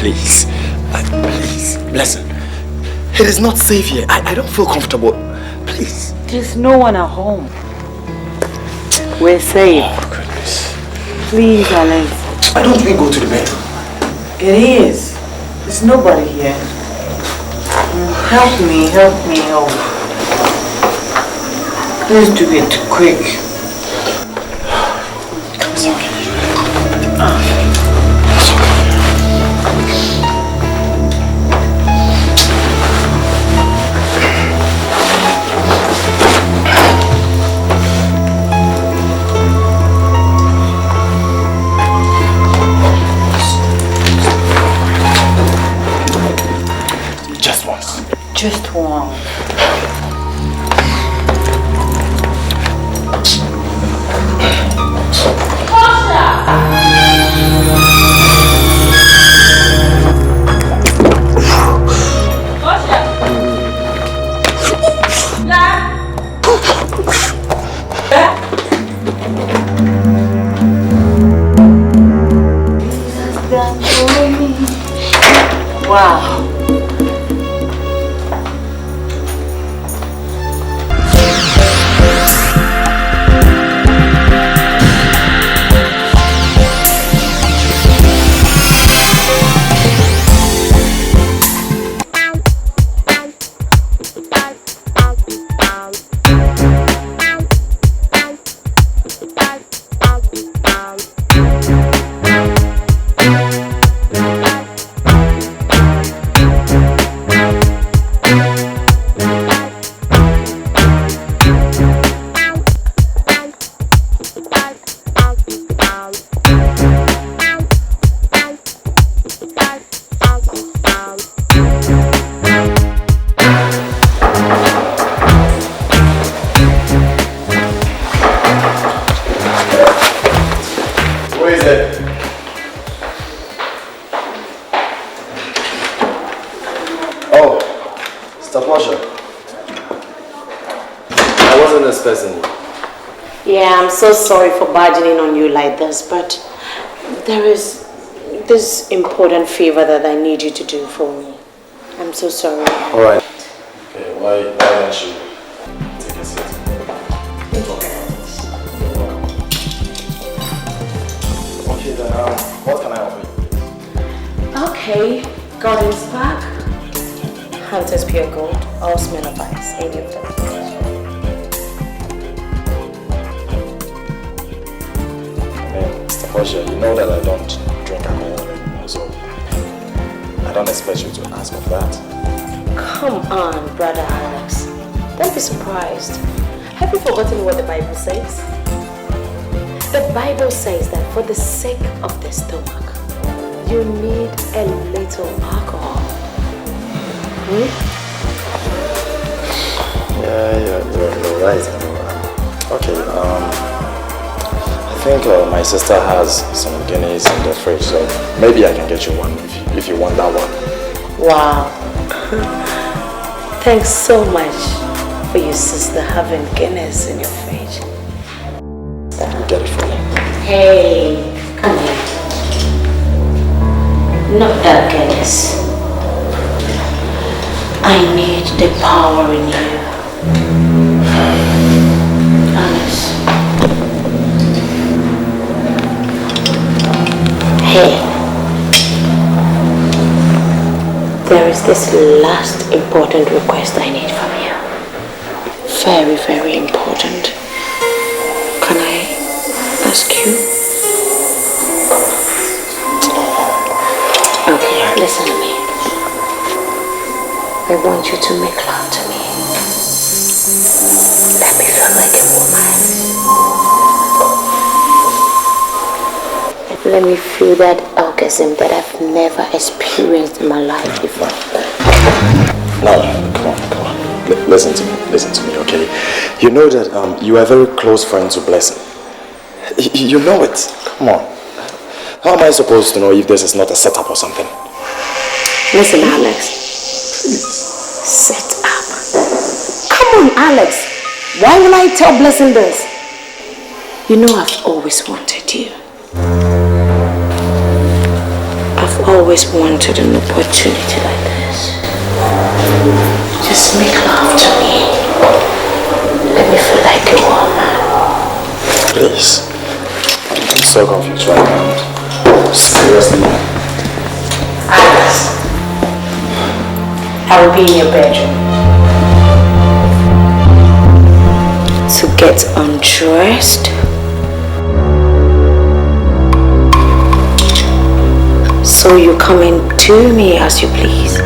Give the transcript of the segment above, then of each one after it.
please. Please, Blessing. It is not safe here. I don't feel comfortable. Please. There's no one at home. We're safe. Oh, goodness. Please, Alex. Why don't we go to the bedroom? It is. There's nobody here. Help me. Please do it quick. It's okay. Just one. Wow. I'm so sorry for barging in on you like this, but there is this important favor that I need you to do for me. I'm so sorry. All right. Okay, why don't you take a seat? Okay, then what can I offer you? Okay, Golden's Park, Hunter's Pure Gold, all smell of ice, any of them. Portia, you know that I don't drink alcohol anymore, so I don't expect you to ask of that. Come on, brother Alex. Don't be surprised. Have you forgotten what the Bible says? The Bible says that for the sake of the stomach, you need a little alcohol. Yeah, you're right. Okay, I think my sister has some Guinness in the fridge, so maybe I can get you one if you want that one. Wow. Thanks so much for your sister having Guinness in your fridge. I'll get it for you. Hey, come here. Not that Guinness. I need the power in you. Honest. Hey, there is this last important request I need from you. Very, very important. Can I ask you? Okay, listen to me. I want you to make love to me. Let me feel like a woman. Let me feel that orgasm that I've never experienced in my life before. No, come on. Listen to me, okay? You know that you are very close friends with Blessing. You know it. Come on. How am I supposed to know if this is not a setup or something? Listen, Alex. Set up. Come on, Alex. Why will I tell Blessing this? You know I've always wanted you. I've always always wanted an opportunity like this. Just make love to me. Let me feel like a woman. Please. I'm so confused right now. Seriously. Alice, I will be in your bedroom to get undressed. So you come and do me as you please.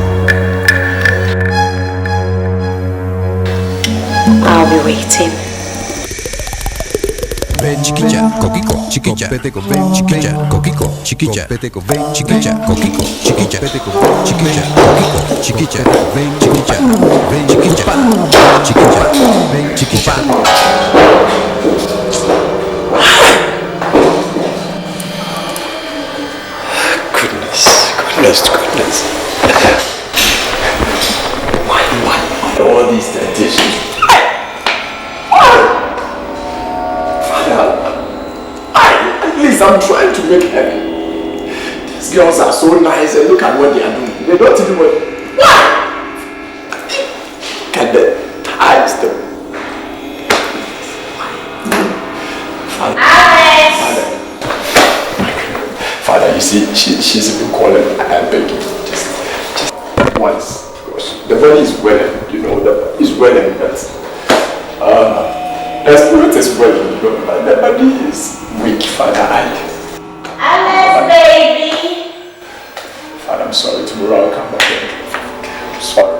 I'll be waiting. Ven chiquilla, coquico, chiquilla, vete con ven chiquilla, coquico, chiquilla, vete con ven chiquilla, coquico, chiquilla, vete con ven chiquilla, coquico, chiquilla, ven chiquilla, ven chiquilla, chiquilla, ven chiquilla. Goodness. Why all these temptations? At least I'm trying to make heaven. These girls are so nice and look at what they are doing. They don't even want. Look at the eyes though. Father, you see, she's even calling. I'm begging. Just once. Because the body is willing, you know, the body is willing, but the spirit is willing, you know, but the body is weak, Father. Alice, baby. Father, I'm sorry. Tomorrow I'll come back here. I'm sorry.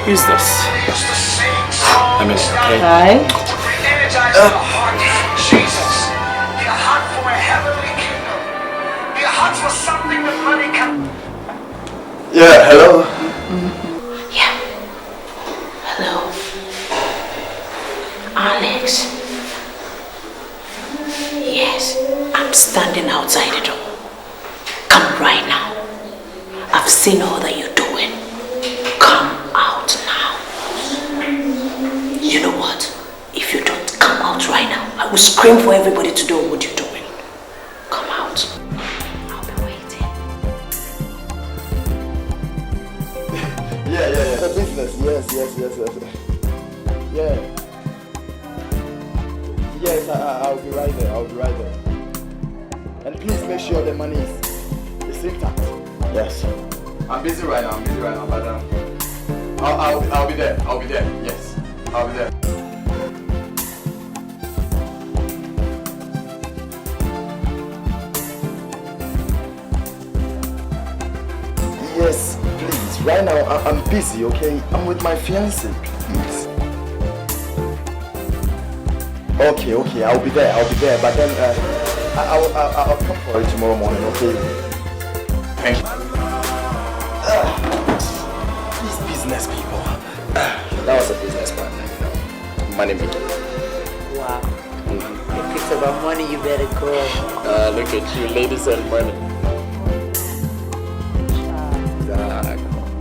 Who's this? I mean, okay. Hi. Jesus, you're hot for a heavenly kingdom. You're hot for something that money can. Yeah, hello. Yeah. Hello. Alex. Yes, I'm standing outside the door. Come right now. I've seen all that you're doing. Come out now. You know what? If you don't come out right now, I will scream for everybody to know what you're doing. Come out. I'll be waiting. Yeah. The business. Yes. Yes, I'll be right there. And please make sure the money is intact. Yes. I'm busy right now, but I'll be there. Yes, I'll be there. Yes, please. Right now, I'm busy, okay? I'm with my fiancée, please. Okay, I'll be there, but then I'll come for it tomorrow morning, okay? Thank you. These business people. That was a business partner, you know. Money making. Wow. If it's about money, you better go. Look at you, ladies and money.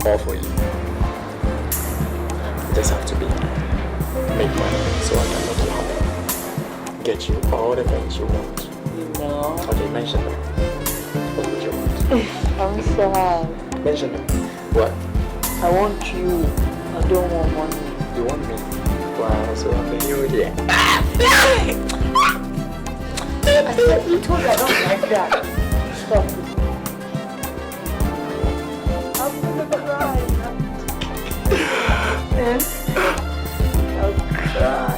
All for you. You just have to make money so I can make you happy. Get you all the things you want. No. Okay, mention them. What would you want? I'm sad. Mention them. What? I want you. I don't want money. You want me? Wow. So I'm new here. I said you told me I don't like that. Stop it. I'm gonna cry. I'll cry.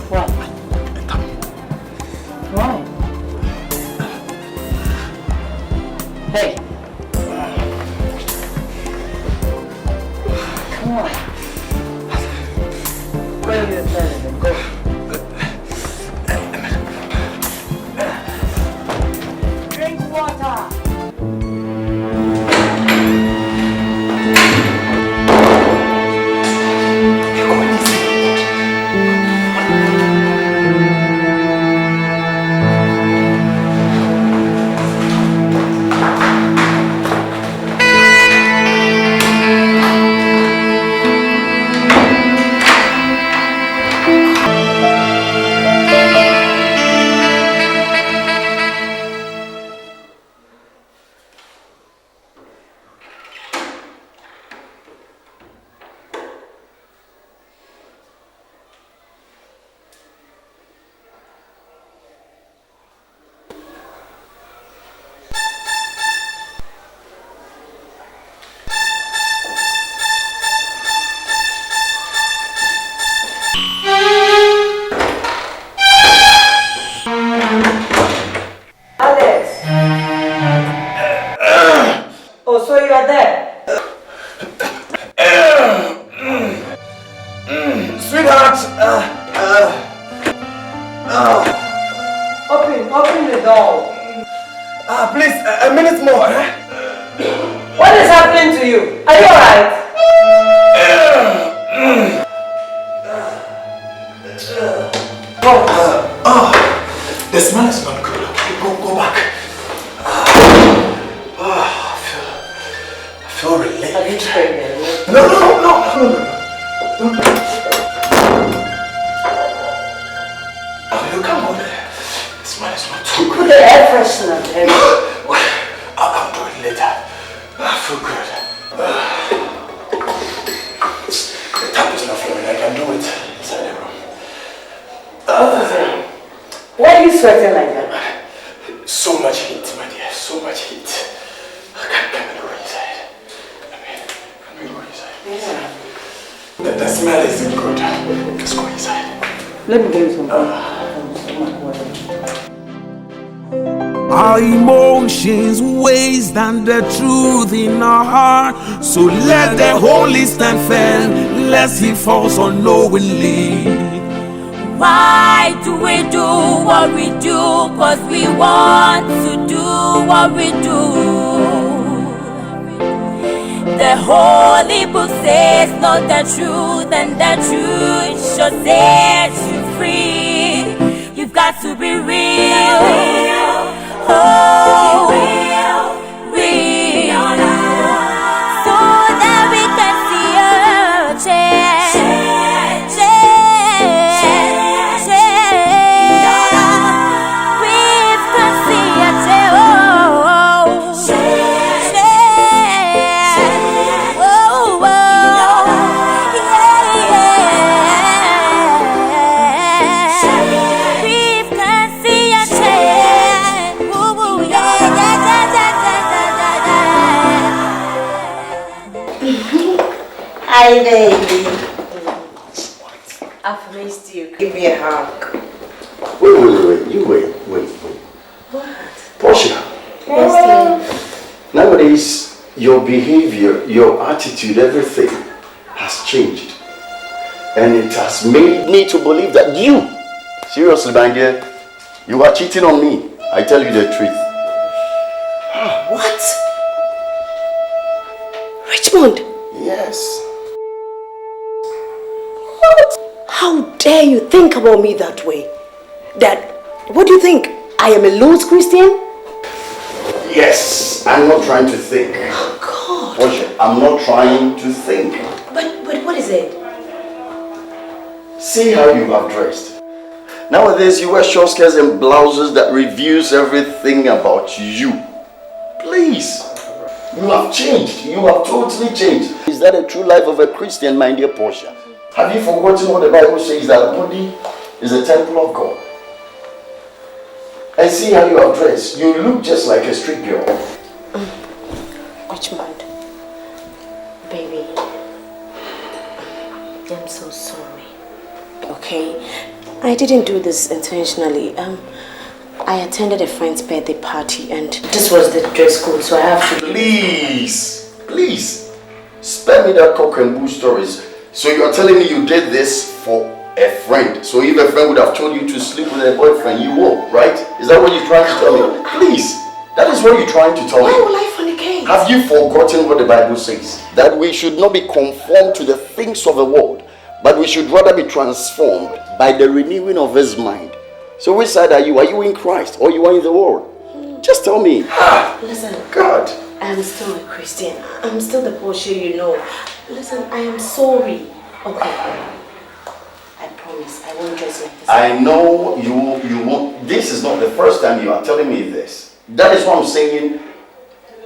What? Why? Hey. Come on. Where are you turning? Go. Drink water. Open the door. Please, a minute more. What is happening to you? Are you alright? The smell is not good. Go back. I feel relieved. Have you pregnant? No. Don't. You come on. The smell is not too Put good. the air freshener there. I'll do it later. I feel good. The tap is not flowing. I can do it inside the room. What is it? Why are you sweating like that? So much heat, my dear. So much heat. Can we go inside? Can we go inside? Yeah. The smell isn't good. Let's go inside. Let me get you some water. Our emotions waste and the truth in our heart. So let the Holy stand firm, lest he falls unknowingly. Why do we do what we do? Cause we want to do what we do. The Holy Book says know the truth, and the truth shall set you free. You've got to be real. Oh, real. So that we can see a change. We can see a Hi, baby. I've missed you. Give me a hug. Wait. You wait. What? Portia. Yes, Nowadays, your behavior, your attitude, everything has changed. And it has made me to believe that you, seriously, my dear, you are cheating on me. I tell you the truth. What? Richmond? Yes. How dare you think about me that way? What do you think? I am a loose Christian? Yes, I'm not trying to think. Oh, God. Portia, I'm not trying to think. But what is it? See how you have dressed. Nowadays, you wear short skirts and blouses that reveals everything about you. Please. You have changed. You have totally changed. Is that a true life of a Christian, my dear Portia? Have you forgotten what the Bible says, that a body is a temple of God? And see how you are dressed. You look just like a street girl. Richmond, baby, I'm so sorry. Okay, I didn't do this intentionally. I attended a friend's birthday party and this was the dress code, so I have to... Please, spare me that cock and bull stories. So you are telling me you did this for a friend? So if a friend would have told you to sleep with a boyfriend, you will, right? Is that what you're trying to tell me? Please, that is what you're trying to tell me. Why will I fornicate? Have you forgotten what the Bible says? That we should not be conformed to the things of the world, but we should rather be transformed by the renewing of his mind. So which side are you? Are you in Christ or you are in the world? Just tell me. Listen, God. I am still a Christian. I'm still the Portia you know. Listen, I am sorry. Okay. I promise I won't dress like this. I know you won't. This is not the first time you are telling me this. That is what I'm saying.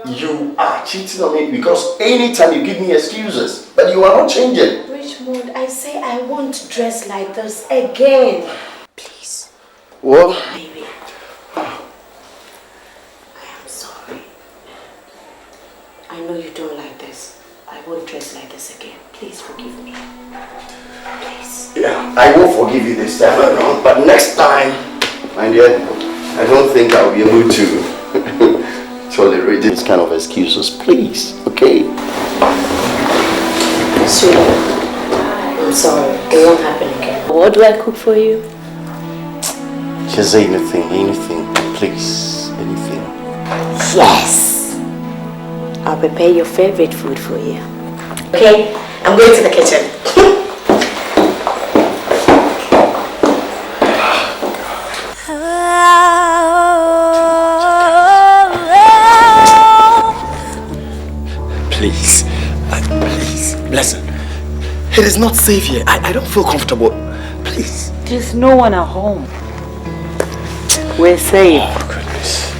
You are cheating on me because anytime you give me excuses, but you are not changing. Richmond, I say I won't dress like this again. Please. Well, Baby. I am sorry. I know you don't like this. I won't dress like this again. Please forgive me. Please. Yeah, I will forgive you this time around, but next time, my dear, I don't think I'll be able to tolerate this kind of excuses. Please, okay? Sweetie, I'm sorry. It won't happen again. What do I cook for you? Just anything, please, anything. Yes. I'll prepare your favorite food for you. Okay, I'm going to the kitchen. Please, listen. It is not safe here. I don't feel comfortable. Please. There's no one at home. We're safe. Oh, goodness.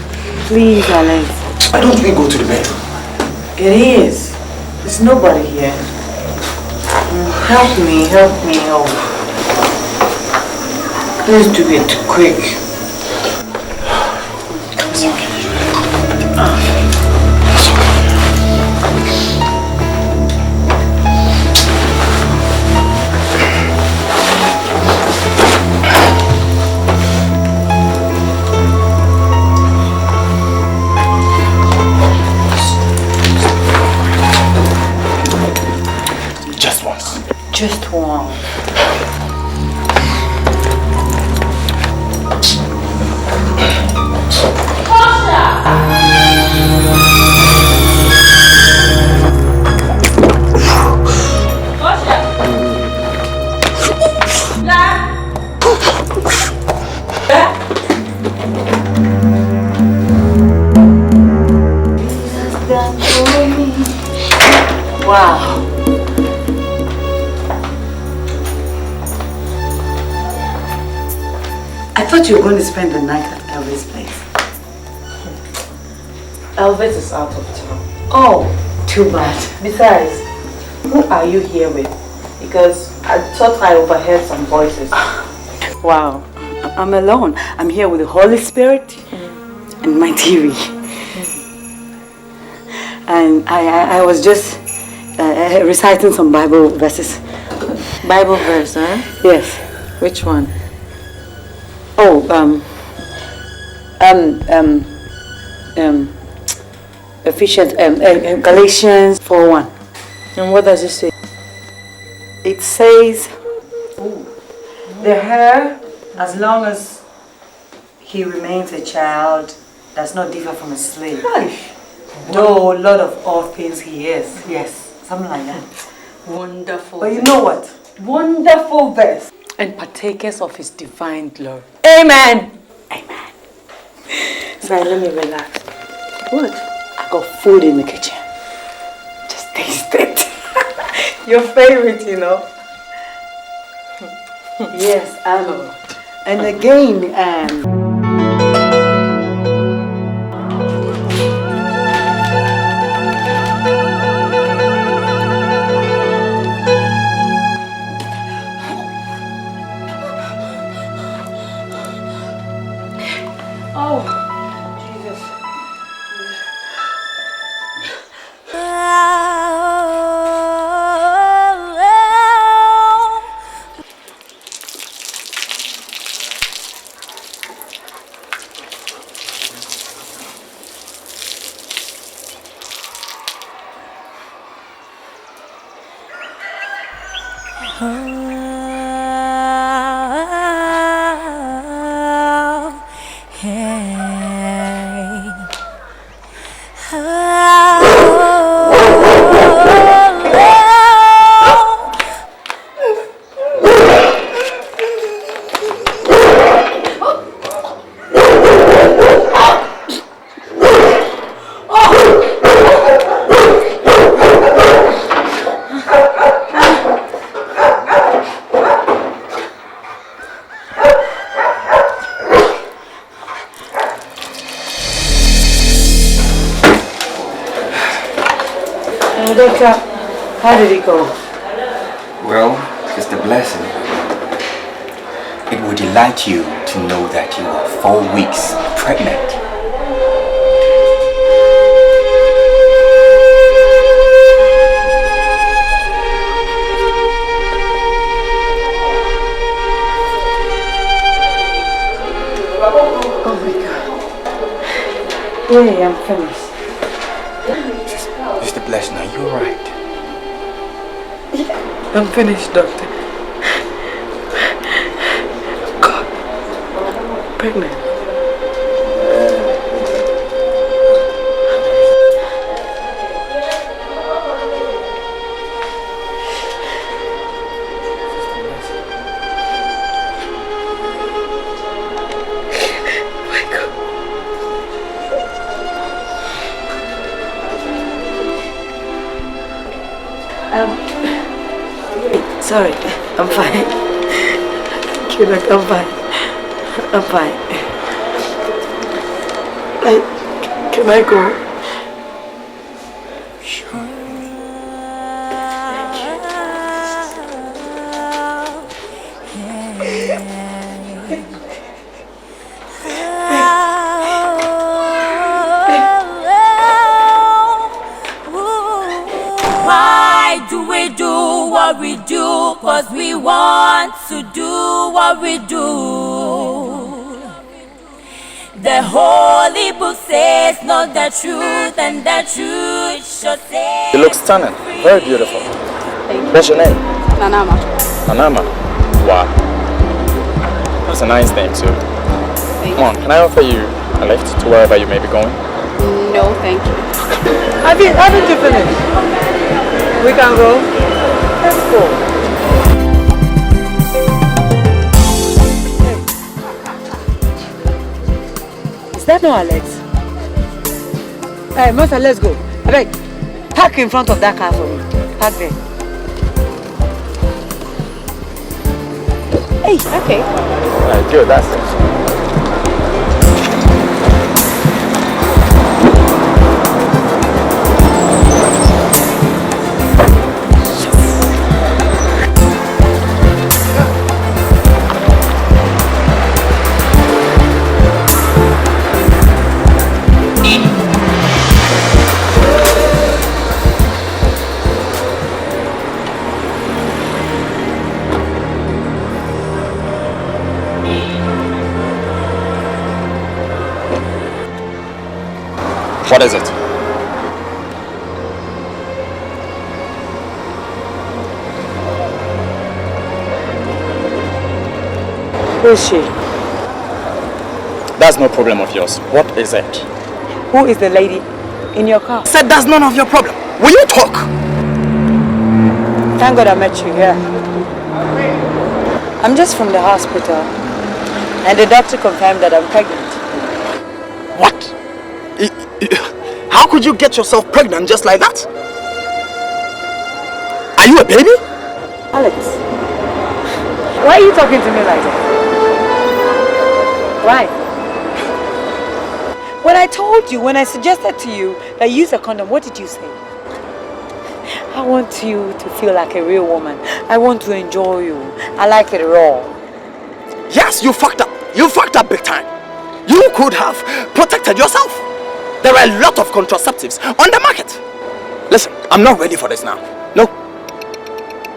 Please, Alex. Why don't we go to the bedroom? It is. There's nobody here. Help me. Please do it quick. It's okay. Just one. Wow. I thought you were going to spend the night at Elvis' place. Elvis is out of town. Oh, too bad. Besides, who are you here with? Because I thought I overheard some voices. Wow, I'm alone. I'm here with the Holy Spirit and my TV. And I was just reciting some Bible verses. Bible verse, huh? Yes. Which one? Oh, Ephesians, Galatians 4:1. And what does it say? It says, the hair, as long as he remains a child, does not differ from a slave. Though Lord of all things he is. Yes, something like that. Wonderful. But you know what? Wonderful verse. And partakers of his divine glory. Amen. Amen. Right, let me relax. What? I got food in the kitchen. Just taste it. Your favorite, you know. Yes, and again, Doctor, how did it go? Well, it's the blessing. It will delight you to know that you are 4 weeks pregnant. Oh my God. Yeah, I'm finished. It's the blessing. Are you alright? I'm finished, doctor. God, pregnant. Sorry, I'm fine. I'm fine. I'm fine. Can I go? Sure. Why do we do what we do? 'Cause we want to do what we do. The Holy Book says not the truth, and the truth should say. You look stunning. Very beautiful. What's your name? Nanama. Anama. Wow. That's a nice name too. Come on, can I offer you a lift to wherever you may be going? No, thank you. Haven't you finished? We can go. Let's go. Is that not Alex? Hey, Master, let's go. Abeg, park in front of that car for me. Park there. Hey, okay. Good, that's it. What is it? Who is she? That's no problem of yours. What is it? Who is the lady in your car? Said that's none of your problem. Will you talk? Thank God I met you here. I'm just from the hospital, and the doctor confirmed that I'm pregnant. What? How could you get yourself pregnant just like that? Are you a baby? Alex, why are you talking to me like that? Why? When I told you, when I suggested to you that you use a condom, what did you say? I want you to feel like a real woman. I want to enjoy you. I like it raw. Yes, you fucked up. You fucked up big time. You could have protected yourself. There are a lot of contraceptives on the market. Listen, I'm not ready for this now. No,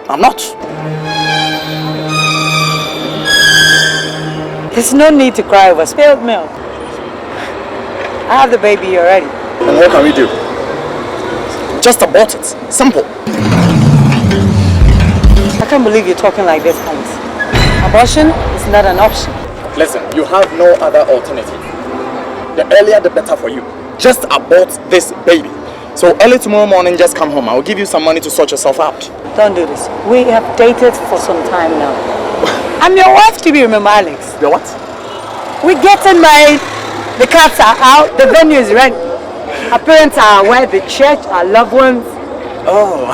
I'm not. There's no need to cry over spilled milk. I have the baby already. And what can we do? Just abort it. Simple. I can't believe you're talking like this, Alice. Abortion is not an option. Listen, you have no other alternative. The earlier the better for you. Just abort this baby. So early tomorrow morning, just come home. I'll give you some money to sort yourself out. Don't do this. We have dated for some time now. I'm your wife to be, remember, Alex. Your what? We're getting married. The cats are out. The venue is ready. Our parents are aware, the church, our loved ones. Oh.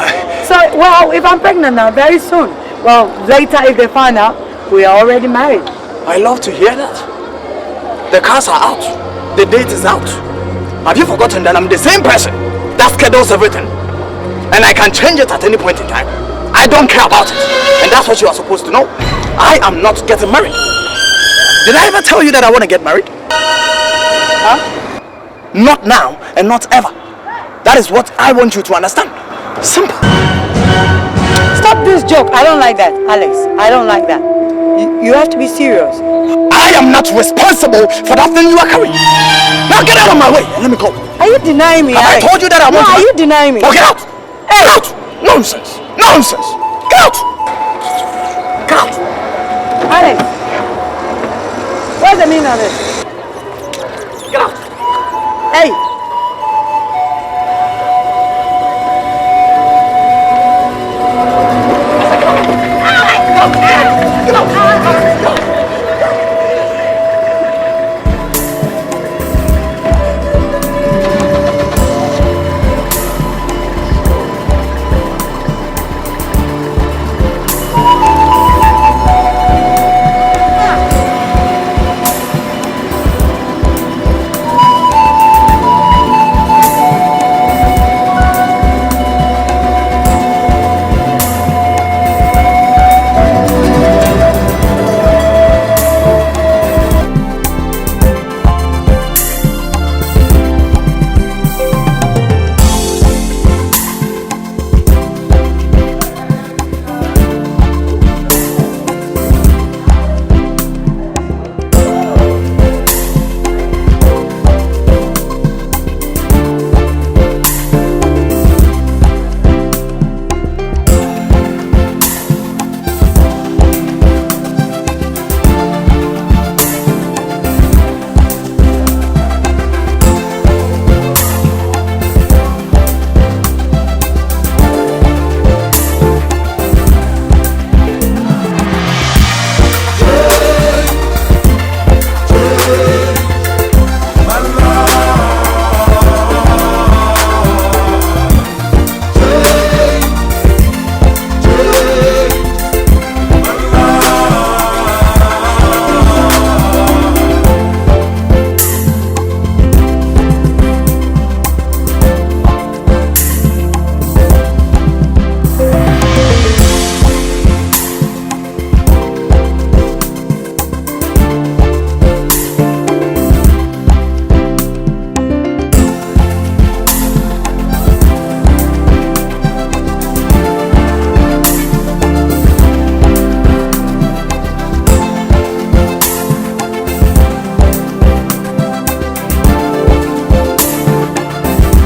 So, well, if I'm pregnant now, very soon. Well, later if they find out, we are already married. I love to hear that. The cars are out. The date is out. Have you forgotten that I'm the same person that schedules everything? And I can change it at any point in time. I don't care about it. And that's what you are supposed to know. I am not getting married. Did I ever tell you that I want to get married? Huh? Not now and not ever. That is what I want you to understand. Simple. Stop this joke. I don't like that, Alex. I don't like that. You have to be serious. I am not responsible for that thing you are carrying. Now get out of my way and let me go. Are you denying me, Have Alex? I told you that I want to? No, are you denying me? Oh, get out! Hey. Get out! Nonsense! Nonsense! Get out! Get out! Alex, what's the meaning of this? Get out! Hey! Get out!